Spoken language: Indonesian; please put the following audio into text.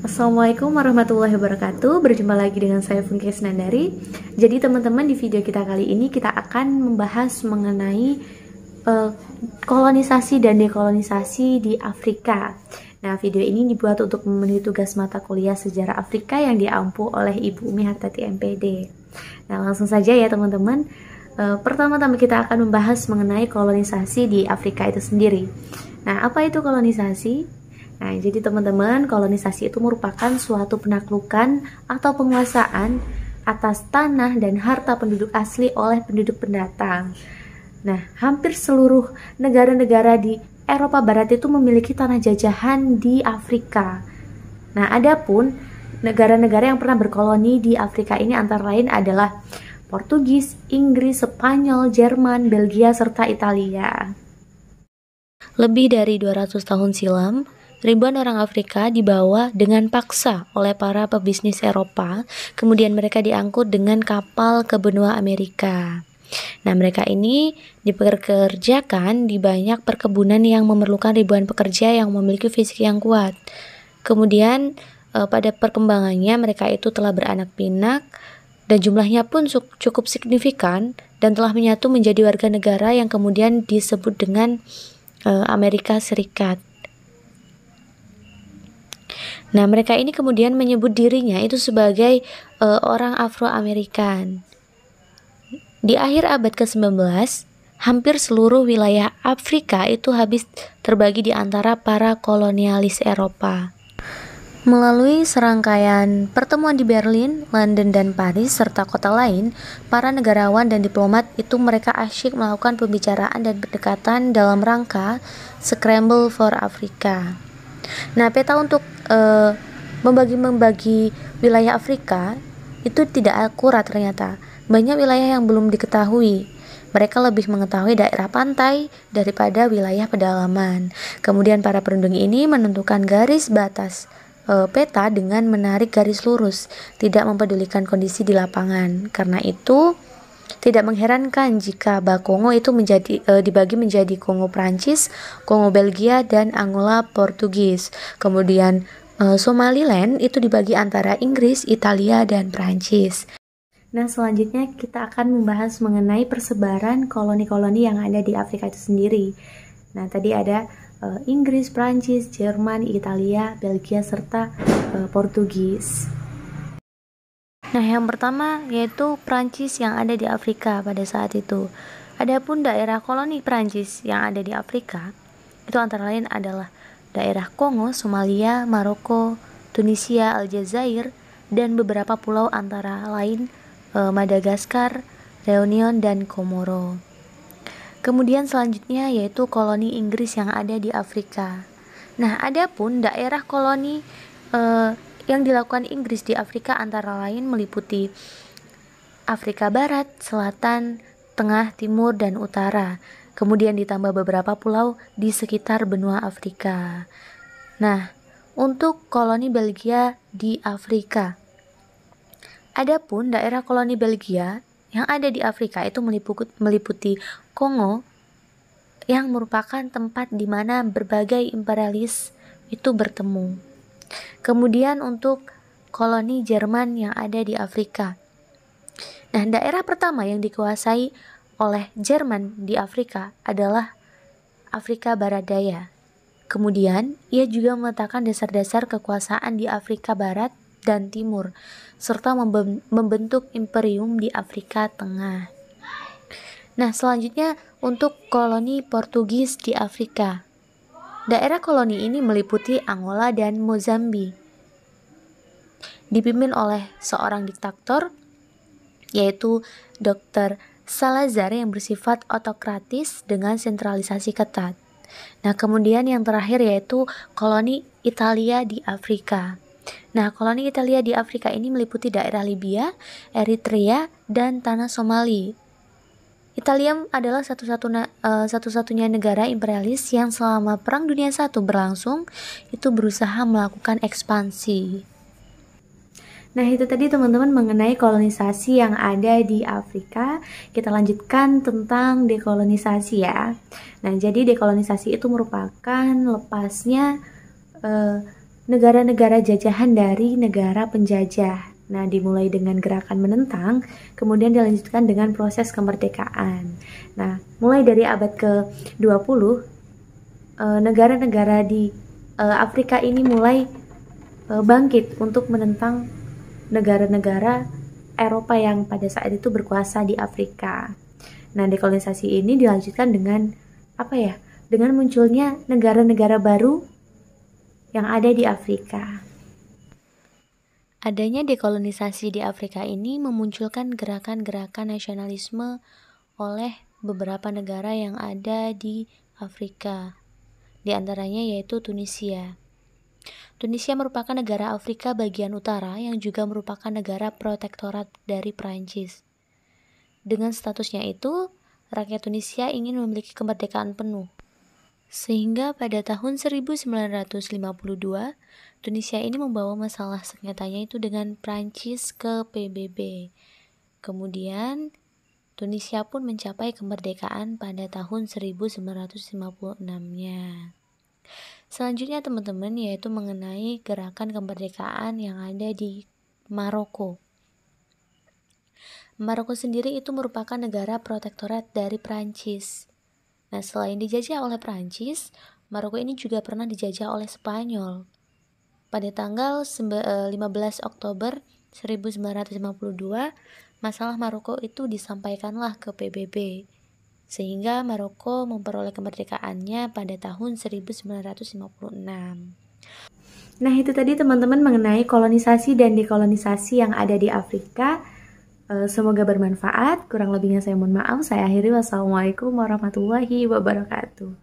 Assalamualaikum warahmatullahi wabarakatuh. Berjumpa lagi dengan saya Funke Nandari. Jadi teman-teman, di video kita kali ini kita akan membahas mengenai kolonisasi dan dekolonisasi di Afrika. Nah, video ini dibuat untuk memenuhi tugas mata kuliah sejarah Afrika yang diampu oleh Ibu Umi Hartati MPD. Nah, langsung saja ya teman-teman. Pertama-tama kita akan membahas mengenai kolonisasi di Afrika itu sendiri. Nah, apa itu kolonisasi? Nah, jadi teman-teman, kolonisasi itu merupakan suatu penaklukan atau penguasaan atas tanah dan harta penduduk asli oleh penduduk pendatang. Nah, hampir seluruh negara-negara di Eropa Barat itu memiliki tanah jajahan di Afrika. Nah, adapun negara-negara yang pernah berkoloni di Afrika ini antara lain adalah Portugis, Inggris, Spanyol, Jerman, Belgia, serta Italia. Lebih dari 200 tahun silam, ribuan orang Afrika dibawa dengan paksa oleh para pebisnis Eropa, kemudian mereka diangkut dengan kapal ke benua Amerika. Nah, mereka ini dipekerjakan di banyak perkebunan yang memerlukan ribuan pekerja yang memiliki fisik yang kuat. Kemudian pada perkembangannya mereka itu telah beranak pinak dan jumlahnya pun cukup signifikan dan telah menyatu menjadi warga negara yang kemudian disebut dengan Amerika Serikat. Nah, mereka ini kemudian menyebut dirinya itu sebagai orang Afro-Amerikan. Di akhir abad ke-19, hampir seluruh wilayah Afrika itu habis terbagi di antara para kolonialis Eropa. Melalui serangkaian pertemuan di Berlin, London, dan Paris, serta kota lain, para negarawan dan diplomat itu mereka asyik melakukan pembicaraan dan pendekatan dalam rangka Scramble for Africa. Nah, peta untuk membagi wilayah Afrika itu tidak akurat ternyata. Banyak wilayah yang belum diketahui. Mereka lebih mengetahui daerah pantai daripada wilayah pedalaman. Kemudian para penduduk ini menentukan garis batas peta dengan menarik garis lurus, tidak mempedulikan kondisi di lapangan. Karena itu tidak mengherankan jika Bakongo itu dibagi menjadi Kongo Prancis, Kongo Belgia, dan Angola Portugis. Kemudian Somaliland itu dibagi antara Inggris, Italia, dan Prancis. Nah, selanjutnya kita akan membahas mengenai persebaran koloni-koloni yang ada di Afrika itu sendiri. Nah, tadi ada Inggris, Prancis, Jerman, Italia, Belgia, serta Portugis. Nah, yang pertama yaitu Prancis yang ada di Afrika pada saat itu. Adapun daerah koloni Prancis yang ada di Afrika itu antara lain adalah daerah Kongo, Somalia, Maroko, Tunisia, Aljazair, dan beberapa pulau antara lain Madagaskar, Reunion, dan Komoro. Kemudian selanjutnya yaitu koloni Inggris yang ada di Afrika. Nah, adapun daerah koloni yang dilakukan Inggris di Afrika antara lain meliputi Afrika Barat, Selatan, Tengah, Timur, dan Utara. Kemudian ditambah beberapa pulau di sekitar benua Afrika. Nah, untuk koloni Belgia di Afrika. Adapun daerah koloni Belgia yang ada di Afrika itu meliputi Kongo yang merupakan tempat di mana berbagai imperialis itu bertemu. Kemudian untuk koloni Jerman yang ada di Afrika. Nah, daerah pertama yang dikuasai oleh Jerman di Afrika adalah Afrika Barat Daya. Kemudian, ia juga meletakkan dasar-dasar kekuasaan di Afrika Barat dan Timur, serta membentuk imperium di Afrika Tengah. Nah, selanjutnya untuk koloni Portugis di Afrika. Daerah koloni ini meliputi Angola dan Mozambik. Dipimpin oleh seorang diktator, yaitu Dr. Salazar yang bersifat otokratis dengan sentralisasi ketat. Nah, kemudian yang terakhir yaitu koloni Italia di Afrika. Nah, koloni Italia di Afrika ini meliputi daerah Libya, Eritrea, dan tanah Somali. Italia adalah satu-satunya negara imperialis yang selama Perang Dunia I berlangsung itu berusaha melakukan ekspansi. Nah, itu tadi teman-teman mengenai kolonisasi yang ada di Afrika. Kita lanjutkan tentang dekolonisasi ya. Nah, jadi dekolonisasi itu merupakan lepasnya negara-negara jajahan dari negara penjajah. Nah, dimulai dengan gerakan menentang, kemudian dilanjutkan dengan proses kemerdekaan. Nah, mulai dari abad ke-20, negara-negara di Afrika ini mulai bangkit untuk menentang negara-negara Eropa yang pada saat itu berkuasa di Afrika. Nah, dekolonisasi ini dilanjutkan dengan dengan munculnya negara-negara baru yang ada di Afrika. Adanya dekolonisasi di Afrika ini memunculkan gerakan-gerakan nasionalisme oleh beberapa negara yang ada di Afrika. Di antaranya yaitu Tunisia. Tunisia merupakan negara Afrika bagian utara yang juga merupakan negara protektorat dari Prancis. Dengan statusnya itu, rakyat Tunisia ingin memiliki kemerdekaan penuh. Sehingga pada tahun 1952, Tunisia ini membawa masalah sengketanya itu dengan Prancis ke PBB. Kemudian, Tunisia pun mencapai kemerdekaan pada tahun 1956-nya. Selanjutnya teman-teman yaitu mengenai gerakan kemerdekaan yang ada di Maroko. Maroko sendiri itu merupakan negara protektorat dari Prancis. Nah, selain dijajah oleh Prancis, Maroko ini juga pernah dijajah oleh Spanyol. Pada tanggal 15 Oktober 1952, masalah Maroko itu disampaikanlah ke PBB. Sehingga Maroko memperoleh kemerdekaannya pada tahun 1956. Nah, itu tadi teman-teman mengenai kolonisasi dan dekolonisasi yang ada di Afrika. Semoga bermanfaat. Kurang lebihnya saya mohon maaf. Saya akhiri. Wassalamualaikum warahmatullahi wabarakatuh.